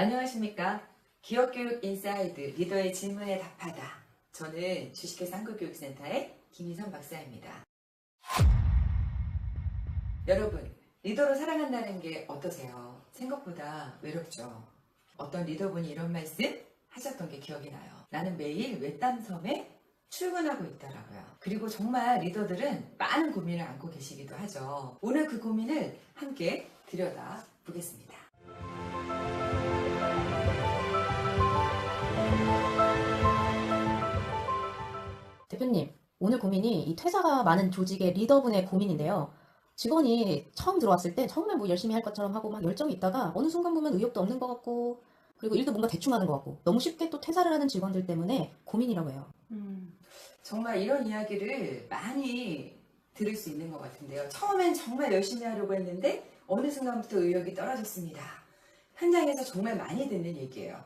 안녕하십니까? 기업교육 인사이드 리더의 질문에 답하다. 저는 주식회사 한국교육센터의 김희선 박사입니다. 여러분, 리더로 살아간다는 게 어떠세요? 생각보다 외롭죠? 어떤 리더분이 이런 말씀 하셨던 게 기억이 나요. 나는 매일 외딴섬에 출근하고 있다라고요. 그리고 정말 리더들은 많은 고민을 안고 계시기도 하죠. 오늘 그 고민을 함께 들여다 보겠습니다. 대표님, 오늘 고민이 이 퇴사가 많은 조직의 리더분의 고민인데요. 직원이 처음 들어왔을 때 정말 뭐 열심히 할 것처럼 하고 막 열정이 있다가 어느 순간 보면 의욕도 없는 것 같고 그리고 일도 뭔가 대충 하는 것 같고 너무 쉽게 또 퇴사를 하는 직원들 때문에 고민이라고 해요. 정말 이런 이야기를 많이 들을 수 있는 것 같은데요. 처음엔 정말 열심히 하려고 했는데 어느 순간부터 의욕이 떨어졌습니다. 현장에서 정말 많이 듣는 얘기예요.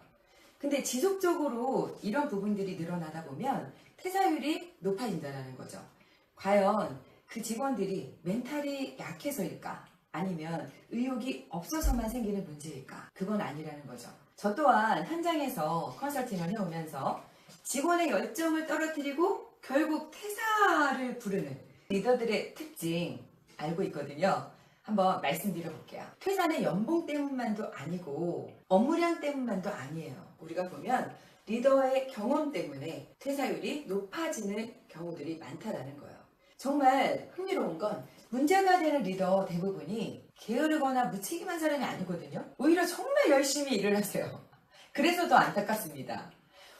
근데 지속적으로 이런 부분들이 늘어나다 보면 퇴사율이 높아진다는 거죠. 과연 그 직원들이 멘탈이 약해서일까? 아니면 의욕이 없어서만 생기는 문제일까? 그건 아니라는 거죠. 저 또한 현장에서 컨설팅을 해오면서 직원의 열정을 떨어뜨리고 결국 퇴사를 부르는 리더들의 특징 알고 있거든요. 한번 말씀드려볼게요. 퇴사는 연봉 때문만도 아니고 업무량 때문만도 아니에요. 우리가 보면 리더의 경험 때문에 퇴사율이 높아지는 경우들이 많다라는 거예요. 정말 흥미로운 건 문제가 되는 리더 대부분이 게으르거나 무책임한 사람이 아니거든요. 오히려 정말 열심히 일을 하세요. 그래서 더 안타깝습니다.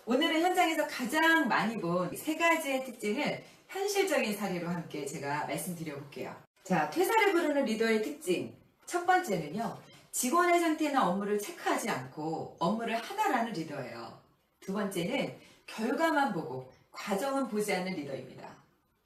오늘은 현장에서 가장 많이 본 세 가지의 특징을 현실적인 사례로 함께 제가 말씀드려볼게요. 자, 퇴사를 부르는 리더의 특징. 첫 번째는요, 직원의 상태나 업무를 체크하지 않고 업무를 하다라는 리더예요. 두 번째는 결과만 보고 과정은 보지 않는 리더입니다.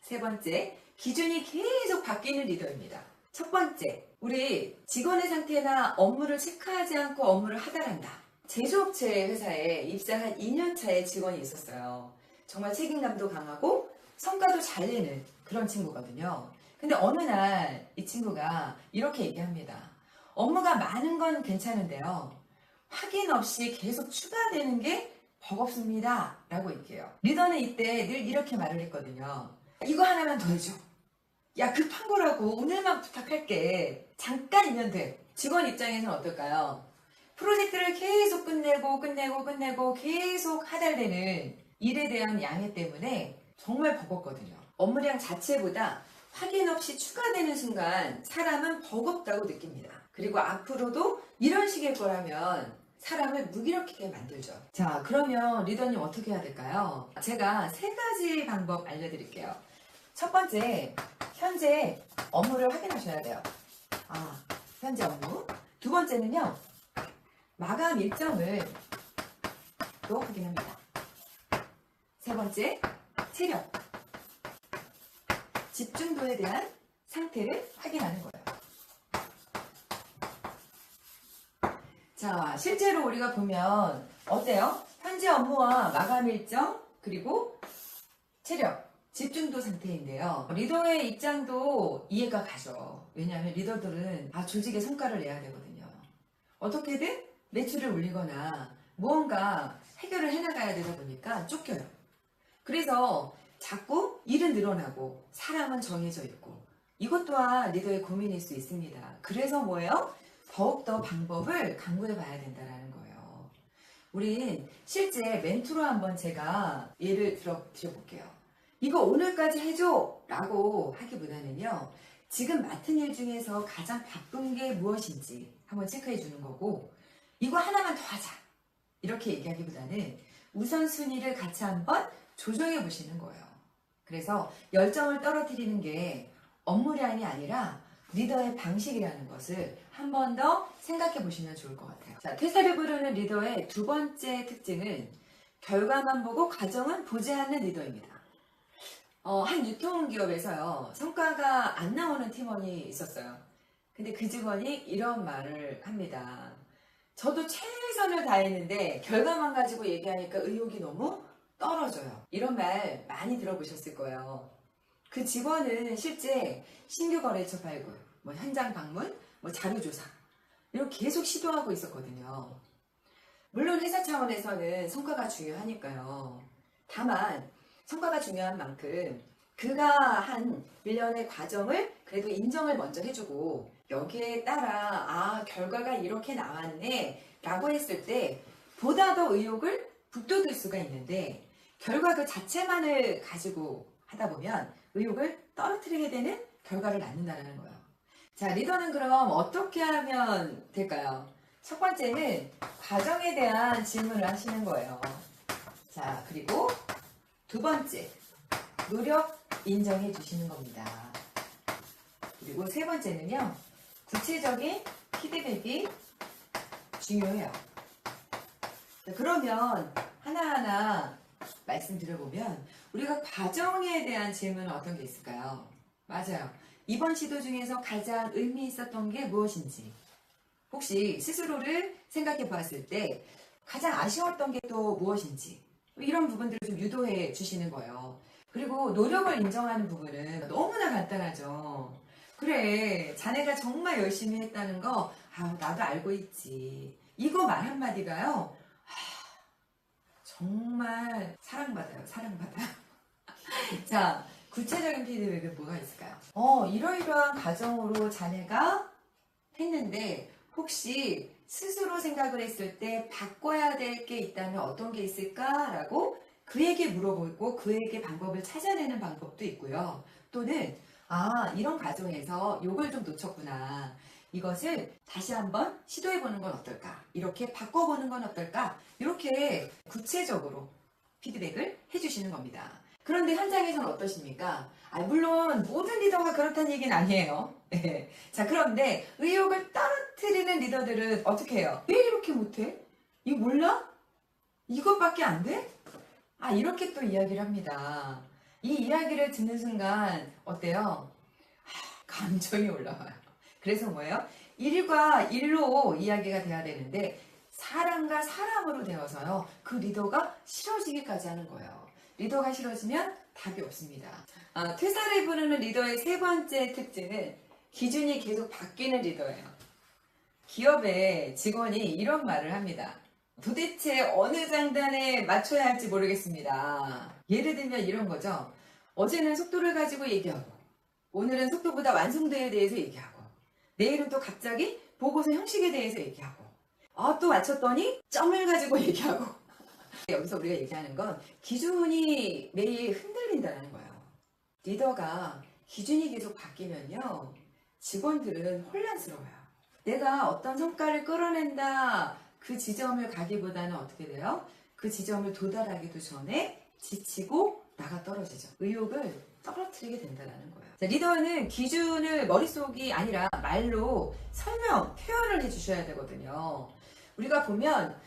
세 번째, 기준이 계속 바뀌는 리더입니다. 첫 번째, 우리 직원의 상태나 업무를 체크하지 않고 업무를 하다란다. 제조업체 회사에 입사한 2년 차의 직원이 있었어요. 정말 책임감도 강하고 성과도 잘 내는 그런 친구거든요. 근데 어느 날 이 친구가 이렇게 얘기합니다. 업무가 많은 건 괜찮은데요. 확인 없이 계속 추가되는 게 버겁습니다. 라고 얘기해요. 리더는 이때 늘 이렇게 말을 했거든요. 이거 하나만 더 해줘. 야, 급한 거라고 오늘만 부탁할게. 잠깐이면 돼. 직원 입장에서는 어떨까요? 프로젝트를 계속 끝내고 계속 하달되는 일에 대한 양해 때문에 정말 버겁거든요. 업무량 자체보다 확인 없이 추가되는 순간 사람은 버겁다고 느낍니다. 그리고 앞으로도 이런 식일 거라면 사람을 무기력하게 만들죠. 자, 그러면 리더님 어떻게 해야 될까요? 제가 세 가지 방법 알려드릴게요. 첫 번째, 현재 업무를 확인하셔야 돼요. 현재 업무. 두 번째는요, 마감 일정을 또 확인합니다. 세 번째, 체력. 집중도에 대한 상태를 확인하는 거예요. 자, 실제로 우리가 보면 어때요? 현재 업무와 마감 일정, 그리고 체력, 집중도 상태인데요. 리더의 입장도 이해가 가죠. 왜냐하면 리더들은 조직의 성과를 내야 되거든요. 어떻게든 매출을 올리거나 무언가 해결을 해나가야 되다 보니까 쫓겨요. 그래서 자꾸 일은 늘어나고 사람은 정해져 있고 이것 또한 리더의 고민일 수 있습니다. 그래서 뭐예요? 더욱더 방법을 강구해 봐야 된다는 거예요. 우린 실제 멘토로 한번 제가 예를 드려볼게요. 이거 오늘까지 해줘! 라고 하기보다는요. 지금 맡은 일 중에서 가장 바쁜 게 무엇인지 한번 체크해 주는 거고 이거 하나만 더 하자! 이렇게 얘기하기보다는 우선순위를 같이 한번 조정해 보시는 거예요. 그래서 열정을 떨어뜨리는 게 업무량이 아니라 리더의 방식이라는 것을 한 번 더 생각해 보시면 좋을 것 같아요. 자, 퇴사를 부르는 리더의 두 번째 특징은 결과만 보고 과정은 보지 않는 리더입니다. 한 유통기업에서요, 성과가 안 나오는 팀원이 있었어요. 근데 그 직원이 이런 말을 합니다. 저도 최선을 다했는데 결과만 가지고 얘기하니까 의욕이 너무 떨어져요. 이런 말 많이 들어보셨을 거예요. 그 직원은 실제 신규 거래처 발굴, 현장 방문, 자료 조사 이렇게 계속 시도하고 있었거든요. 물론 회사 차원에서는 성과가 중요하니까요. 다만 성과가 중요한 만큼 그가 한 일련의 과정을 그래도 인정을 먼저 해주고 여기에 따라 결과가 이렇게 나왔네 라고 했을 때 보다 더 의욕을 북돋을 수가 있는데 결과 그 자체만을 가지고 하다 보면 의욕을 떨어뜨리게 되는 결과를 낳는다는 거예요. 자, 리더는 그럼 어떻게 하면 될까요? 첫 번째는 과정에 대한 질문을 하시는 거예요. 자, 그리고 두 번째, 노력 인정해 주시는 겁니다. 그리고 세 번째는요, 구체적인 피드백이 중요해요. 자, 그러면 하나하나 말씀드려보면 우리가 과정에 대한 질문은 어떤 게 있을까요? 맞아요. 이번 시도 중에서 가장 의미 있었던 게 무엇인지 혹시 스스로를 생각해 보았을 때 가장 아쉬웠던 게 또 무엇인지 이런 부분들을 좀 유도해 주시는 거예요. 그리고 노력을 인정하는 부분은 너무나 간단하죠. 그래, 자네가 정말 열심히 했다는 거 나도 알고 있지. 이거 말 한마디가요. 정말 사랑받아요. 사랑받아요. 자, 구체적인 피드백은 뭐가 있을까요? 이러이러한 과정으로 자네가 했는데 혹시 스스로 생각을 했을 때 바꿔야 될 게 있다면 어떤 게 있을까라고 그에게 물어보고 그에게 방법을 찾아내는 방법도 있고요. 또는 이런 과정에서 요걸 좀 놓쳤구나. 이것을 다시 한번 시도해보는 건 어떨까? 이렇게 바꿔보는 건 어떨까? 이렇게 구체적으로 피드백을 해주시는 겁니다. 그런데 현장에서는 어떠십니까? 물론 모든 리더가 그렇다는 얘기는 아니에요. 네. 자, 그런데 의욕을 떨어뜨리는 리더들은 어떻게 해요? 왜 이렇게 못해? 이거 몰라? 이것밖에 안 돼? 이렇게 또 이야기를 합니다. 이 이야기를 듣는 순간 어때요? 감정이 올라와요. 그래서 뭐예요? 일과 일로 이야기가 돼야 되는데 사람과 사람으로 되어서요. 그 리더가 싫어지기까지 하는 거예요. 리더가 싫어지면 답이 없습니다. 퇴사를 부르는 리더의 세 번째 특징은 기준이 계속 바뀌는 리더예요. 기업의 직원이 이런 말을 합니다. 도대체 어느 장단에 맞춰야 할지 모르겠습니다. 예를 들면 이런 거죠. 어제는 속도를 가지고 얘기하고 오늘은 속도보다 완성도에 대해서 얘기하고 내일은 또 갑자기 보고서 형식에 대해서 얘기하고 또 맞췄더니 점을 가지고 얘기하고 여기서 우리가 얘기하는 건 기준이 매일 흔들린다는 거예요. 리더가 기준이 계속 바뀌면요. 직원들은 혼란스러워요. 내가 어떤 성과를 끌어낸다 그 지점을 가기보다는 어떻게 돼요? 그 지점을 도달하기도 전에 지치고 나가 떨어지죠. 의욕을 떨어뜨리게 된다는 거예요. 자, 리더는 기준을 머릿속이 아니라 말로 설명, 표현을 해주셔야 되거든요. 우리가 보면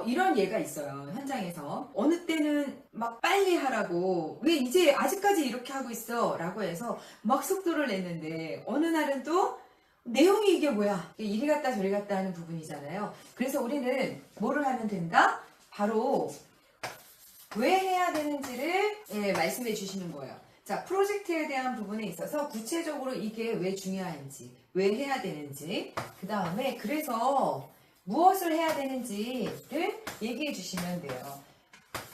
이런 예가 있어요. 현장에서 어느 때는 막 빨리 하라고 왜 이제 아직까지 이렇게 하고 있어 라고 해서 막 속도를 냈는데 어느 날은 또 내용이 이게 뭐야 이리 갔다 저리 갔다 하는 부분이잖아요. 그래서 우리는 뭐를 하면 된다? 바로 왜 해야 되는지를 말씀해 주시는 거예요. 자, 프로젝트에 대한 부분에 있어서 구체적으로 이게 왜 중요한지 왜 해야 되는지 그 다음에 그래서 무엇을 해야 되는지를 얘기해 주시면 돼요.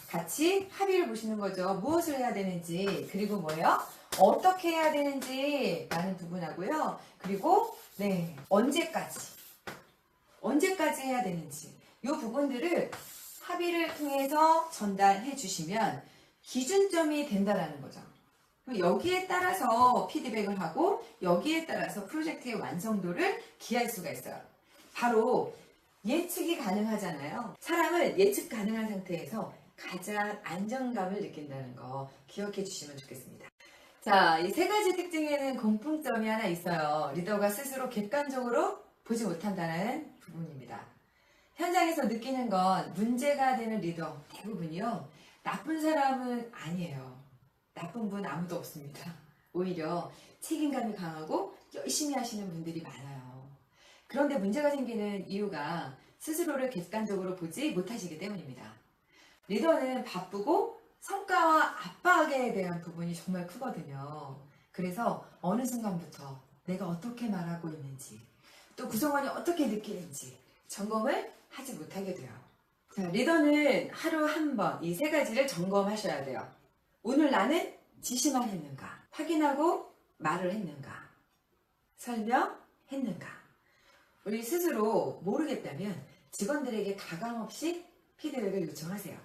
같이 합의를 보시는 거죠. 무엇을 해야 되는지 그리고 뭐예요? 어떻게 해야 되는지 라는 부분하고요. 그리고 언제까지 해야 되는지 이 부분들을 합의를 통해서 전달해 주시면 기준점이 된다라는 거죠. 여기에 따라서 피드백을 하고 여기에 따라서 프로젝트의 완성도를 기할 수가 있어요. 바로 예측이 가능하잖아요. 사람은 예측 가능한 상태에서 가장 안정감을 느낀다는 거 기억해 주시면 좋겠습니다. 자, 이 세 가지 특징에는 공통점이 하나 있어요. 리더가 스스로 객관적으로 보지 못한다는 부분입니다. 현장에서 느끼는 건 문제가 되는 리더 대부분이요. 나쁜 사람은 아니에요. 나쁜 분 아무도 없습니다. 오히려 책임감이 강하고 열심히 하시는 분들이 많아요. 그런데 문제가 생기는 이유가 스스로를 객관적으로 보지 못하시기 때문입니다. 리더는 바쁘고 성과와 압박에 대한 부분이 정말 크거든요. 그래서 어느 순간부터 내가 어떻게 말하고 있는지 또 구성원이 어떻게 느끼는지 점검을 하지 못하게 돼요. 자, 리더는 하루 한 번 이 세 가지를 점검하셔야 돼요. 오늘 나는 지시만 했는가? 확인하고 말을 했는가? 설명했는가? 우리 스스로 모르겠다면 직원들에게 가감없이 피드백을 요청하세요.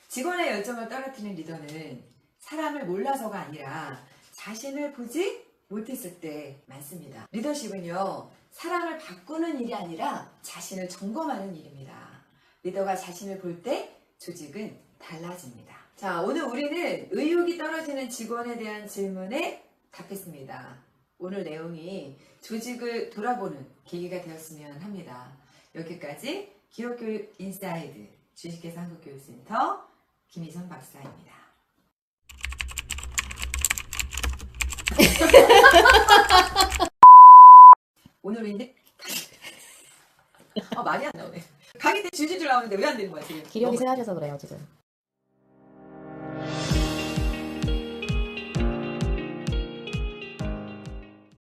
직원의 열정을 떨어뜨리는 리더는 사람을 몰라서가 아니라 자신을 보지 못했을 때 많습니다. 리더십은요, 사람을 바꾸는 일이 아니라 자신을 점검하는 일입니다. 리더가 자신을 볼 때 조직은 달라집니다. 자, 오늘 우리는 의욕이 떨어지는 직원에 대한 질문에 답했습니다. 오늘 내용이 조직을 돌아보는 계기가 되었으면 합니다. 여기까지 기업교육 인사이드 주식회사 한국교육센터 김희선 박사입니다. 오늘 인데 말이 안 나오네. 강의 때 줄줄줄 나오는데 왜 안 되는 거야 지금? 기력이 세하셔서 그래요, 지금.